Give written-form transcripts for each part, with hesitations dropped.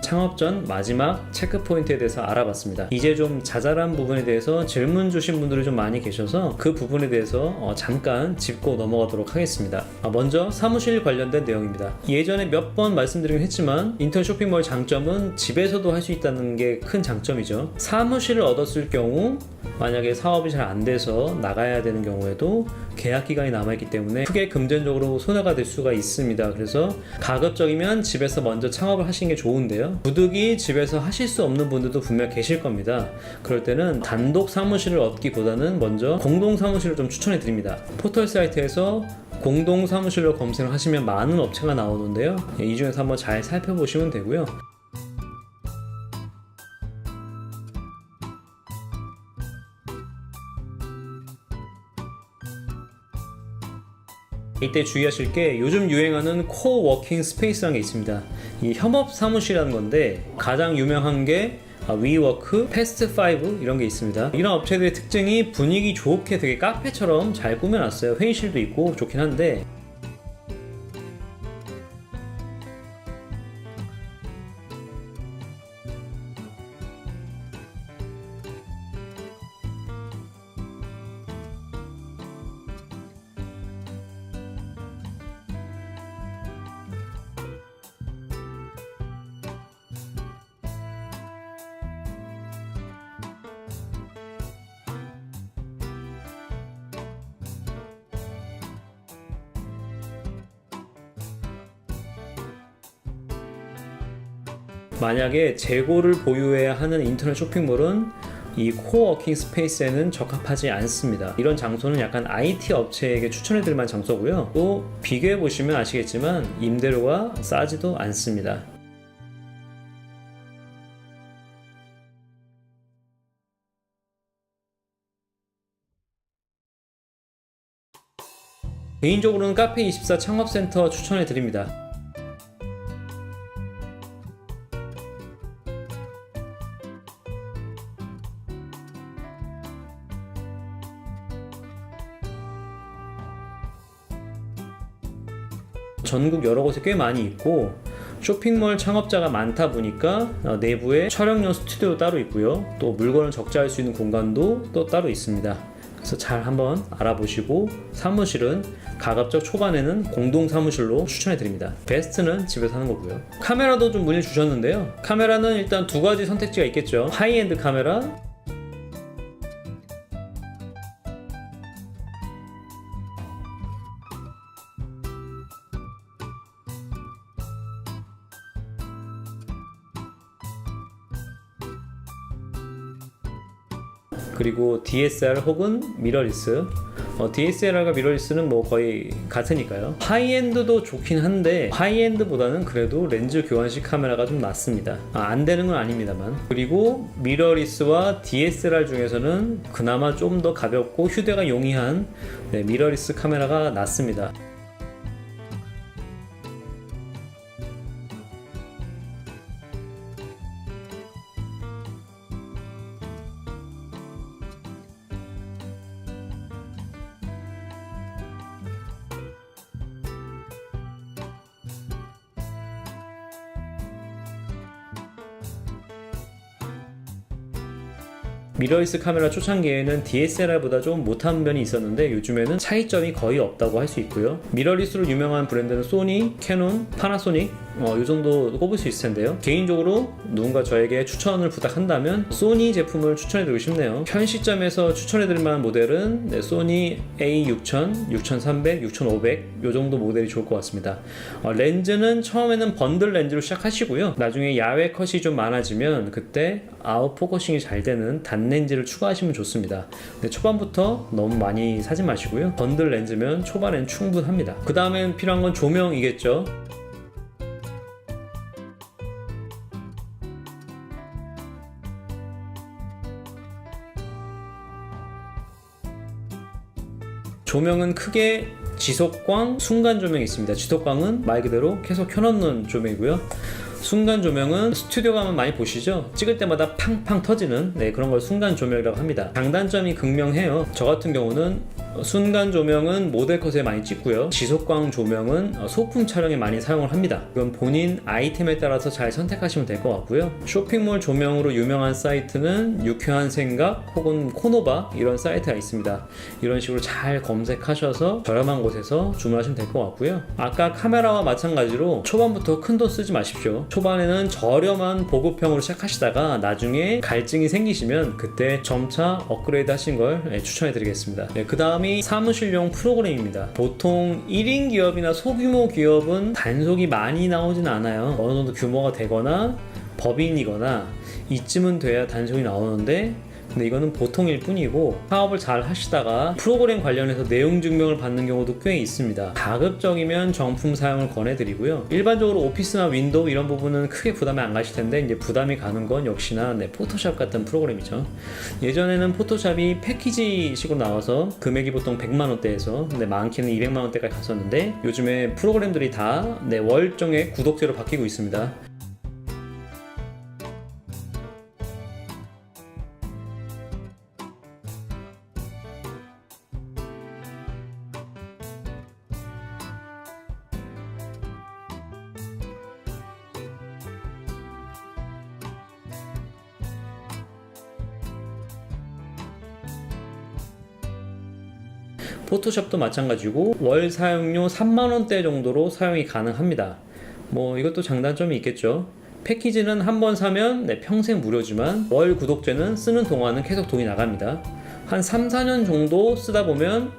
창업 전 마지막 체크 포인트에 대해서 알아봤습니다. 이제 좀 자잘한 부분에 대해서 질문 주신 분들이 좀 많이 계셔서 그 부분에 대해서 잠깐 짚고 넘어가도록 하겠습니다. 먼저 사무실 관련된 내용입니다. 예전에 몇 번 말씀드리긴 했지만 인터넷 쇼핑몰 장점은 집에서도 할 수 있다는 게 큰 장점이죠. 사무실을 얻었을 경우 만약에 사업이 잘 안 돼서 나가야 되는 경우에도 계약 기간이 남아있기 때문에 크게 금전적으로 손해가 될 수가 있습니다. 그래서 가급적이면 집에서 먼저 창업을 하시는 게 좋은데요. 부득이 집에서 하실 수 없는 분들도 분명 계실 겁니다. 그럴 때는 단독 사무실을 얻기보다는 먼저 공동 사무실을 좀 추천해 드립니다. 포털 사이트에서 공동 사무실로 검색을 하시면 많은 업체가 나오는데요. 이 중에서 한번 잘 살펴보시면 되고요. 이때 주의하실 게 요즘 유행하는 코워킹 스페이스라는 게 있습니다. 이 협업 사무실이라는 건데 가장 유명한 게 위워크, 패스트5 이런 게 있습니다. 이런 업체들의 특징이 분위기 좋게 되게 카페처럼 잘 꾸며놨어요. 회의실도 있고 좋긴 한데 만약에 재고를 보유해야 하는 인터넷 쇼핑몰은 이 코워킹 스페이스에는 적합하지 않습니다. 이런 장소는 약간 IT 업체에게 추천해드릴 만한 장소고요. 또 비교해보시면 아시겠지만 임대료가 싸지도 않습니다. 개인적으로는 카페24 창업센터 추천해드립니다. 전국 여러 곳에 꽤 많이 있고 쇼핑몰 창업자가 많다 보니까 내부에 촬영용 스튜디오 따로 있고요. 또 물건을 적재할 수 있는 공간도 또 따로 있습니다. 그래서 잘 한번 알아보시고 사무실은 가급적 초반에는 공동 사무실로 추천해 드립니다. 베스트는 집에서 하는 거고요. 카메라도 좀 문의 주셨는데요. 카메라는 일단 두 가지 선택지가 있겠죠. 하이엔드 카메라, 그리고 DSLR 혹은 미러리스. DSLR과 미러리스는 뭐 거의 같으니까요. 하이엔드도 좋긴 한데 하이엔드보다는 그래도 렌즈 교환식 카메라가 좀 낫습니다. 안 되는 건 아닙니다만. 그리고 미러리스와 DSLR 중에서는 그나마 좀 더 가볍고 휴대가 용이한 미러리스 카메라가 낫습니다. 미러리스 카메라 초창기에는 DSLR보다 좀 못한 면이 있었는데 요즘에는 차이점이 거의 없다고 할 수 있고요. 미러리스로 유명한 브랜드는 소니, 캐논, 파나소닉 이 정도 꼽을 수 있을 텐데요. 개인적으로 누군가 저에게 추천을 부탁한다면 소니 제품을 추천해드리고 싶네요. 현 시점에서 추천해드릴 만한 모델은 소니 A6000, 6300, 6500 이 정도 모델이 좋을 것 같습니다. 렌즈는 처음에는 번들 렌즈로 시작하시고요. 나중에 야외 컷이 좀 많아지면 그때 아웃포커싱이 잘 되는 단렌즈를 추가하시면 좋습니다. 근데 초반부터 너무 많이 사지 마시고요. 번들 렌즈면 초반엔 충분합니다. 그 다음엔 필요한 건 조명이겠죠. 조명은 크게 지속광, 순간 조명이 있습니다. 지속광은 말 그대로 계속 켜놓는 조명이고요. 순간 조명은 스튜디오 가면 많이 보시죠? 찍을 때마다 팡팡 터지는 그런 걸 순간 조명이라고 합니다. 장단점이 극명해요. 저 같은 경우는 순간 조명은 모델 컷에 많이 찍고요. 지속광 조명은 소품 촬영에 많이 사용을 합니다. 이건 본인 아이템에 따라서 잘 선택하시면 될 것 같고요. 쇼핑몰 조명으로 유명한 사이트는 유쾌한 생각 혹은 코노바 이런 사이트가 있습니다. 이런 식으로 잘 검색하셔서 저렴한 곳에서 주문하시면 될 것 같고요. 아까 카메라와 마찬가지로 초반부터 큰 돈 쓰지 마십시오. 초반에는 저렴한 보급형으로 시작하시다가 나중에 갈증이 생기시면 그때 점차 업그레이드 하신 걸 추천해 드리겠습니다. 그 다음이 사무실용 프로그램입니다. 보통 1인 기업이나 소규모 기업은 단속이 많이 나오진 않아요. 어느 정도 규모가 되거나 법인이거나 이쯤은 돼야 단속이 나오는데, 근데 이거는 보통일 뿐이고 사업을 잘 하시다가 프로그램 관련해서 내용 증명을 받는 경우도 꽤 있습니다. 가급적이면 정품 사용을 권해드리고요. 일반적으로 오피스나 윈도우 이런 부분은 크게 부담이 안 가실 텐데, 이제 부담이 가는 건 역시나 포토샵 같은 프로그램이죠. 예전에는 포토샵이 패키지식으로 나와서 금액이 보통 100만 원대에서 근데 많게는 200만 원대까지 갔었는데, 요즘에 프로그램들이 다 월정액 구독제로 바뀌고 있습니다. 포토샵도 마찬가지고 월 사용료 3만원대 정도로 사용이 가능합니다. 이것도 장단점이 있겠죠. 패키지는 한 번 사면 평생 무료지만 월 구독제는 쓰는 동안은 계속 돈이 나갑니다. 한 3, 4년 정도 쓰다 보면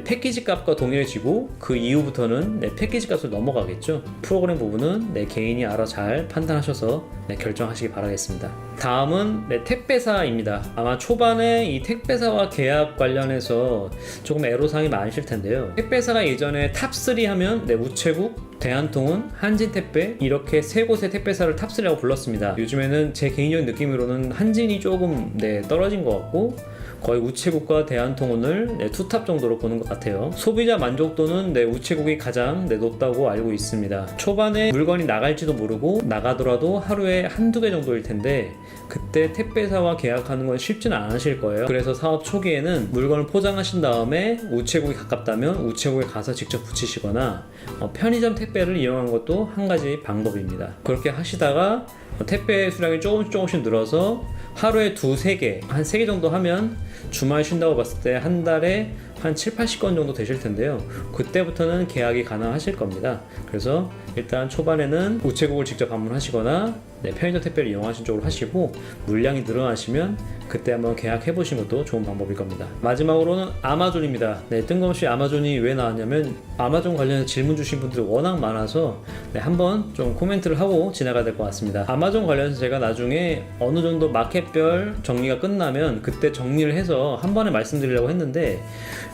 패키지 값과 동일해지고 그 이후부터는 패키지 값을 넘어가겠죠. 프로그램 부분은 개인이 알아 잘 판단하셔서 결정하시기 바라겠습니다. 다음은 택배사입니다. 아마 초반에 이 택배사와 계약 관련해서 조금 애로사항이 많으실 텐데요. 택배사가 예전에 탑3 하면 우체국, 대한통운, 한진택배 이렇게 세 곳의 택배사를 탑3라고 불렀습니다. 요즘에는 제 개인적인 느낌으로는 한진이 조금 떨어진 것 같고 거의 우체국과 대한통운을 투탑 정도로 보는 것 같아요. 소비자 만족도는 우체국이 가장 높다고 알고 있습니다. 초반에 물건이 나갈지도 모르고 나가더라도 하루에 한두 개 정도일 텐데 그때 택배사와 계약하는 건 쉽지는 않으실 거예요. 그래서 사업 초기에는 물건을 포장하신 다음에 우체국이 가깝다면 우체국에 가서 직접 붙이시거나 편의점 택배를 이용하는 것도 한 가지 방법입니다. 그렇게 하시다가 택배 수량이 조금씩 늘어서 하루에 2-3개, 한 3개 정도 하면 주말 쉰다고 봤을 때 한 달에 한 7-80건 정도 되실 텐데요. 그때부터는 계약이 가능하실 겁니다. 그래서 일단 초반에는 우체국을 직접 방문하시거나 편의점 택배를 이용하신 쪽으로 하시고 물량이 늘어나시면 그때 한번 계약해 보시는 것도 좋은 방법일 겁니다. 마지막으로는 아마존입니다. 뜬금없이 아마존이 왜 나왔냐면 아마존 관련해서 질문 주신 분들이 워낙 많아서 한번 좀 코멘트를 하고 지나가야 될 것 같습니다. 아마존 관련해서 제가 나중에 어느 정도 마켓별 정리가 끝나면 그때 정리를 해서 한 번에 말씀드리려고 했는데,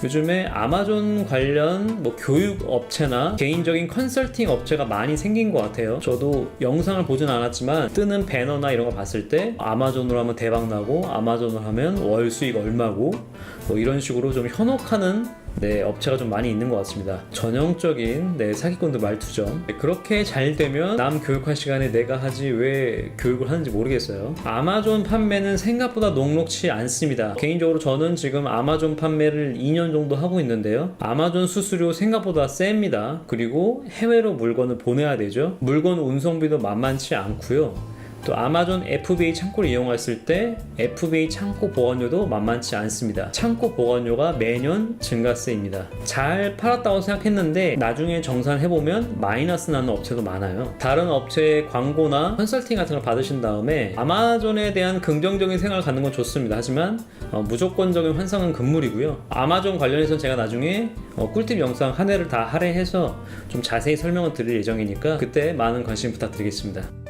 요즘에 아마존 관련 교육 업체나 개인적인 컨설팅 업체가 많이 생긴 것 같아요. 저도 영상을 보진 않았지만 뜨는 배너나 이런 거 봤을 때 아마존으로 하면 대박 나고 아마존으로 하면 월 수익 얼마고 이런 식으로 좀 현혹하는 업체가 좀 많이 있는 것 같습니다. 전형적인 사기꾼들 말투죠. 그렇게 잘 되면 남 교육할 시간에 내가 하지 왜 교육을 하는지 모르겠어요. 아마존 판매는 생각보다 녹록치 않습니다. 개인적으로 저는 지금 아마존 판매를 2년 정도 하고 있는데요. 아마존 수수료 생각보다 셉니다. 그리고 해외로 물건을 보내야 되죠. 물건 운송비도 만만치 않고요. 또 아마존 FBA 창고를 이용했을 때 FBA 창고 보관료도 만만치 않습니다. 창고 보관료가 매년 증가세입니다. 잘 팔았다고 생각했는데 나중에 정산해보면 마이너스 나는 업체도 많아요. 다른 업체의 광고나 컨설팅 같은 걸 받으신 다음에 아마존에 대한 긍정적인 생각을 갖는 건 좋습니다. 하지만 무조건적인 환상은 금물이고요. 아마존 관련해서는 제가 나중에 꿀팁 영상 한 회를 다 할애해서 좀 자세히 설명을 드릴 예정이니까 그때 많은 관심 부탁드리겠습니다.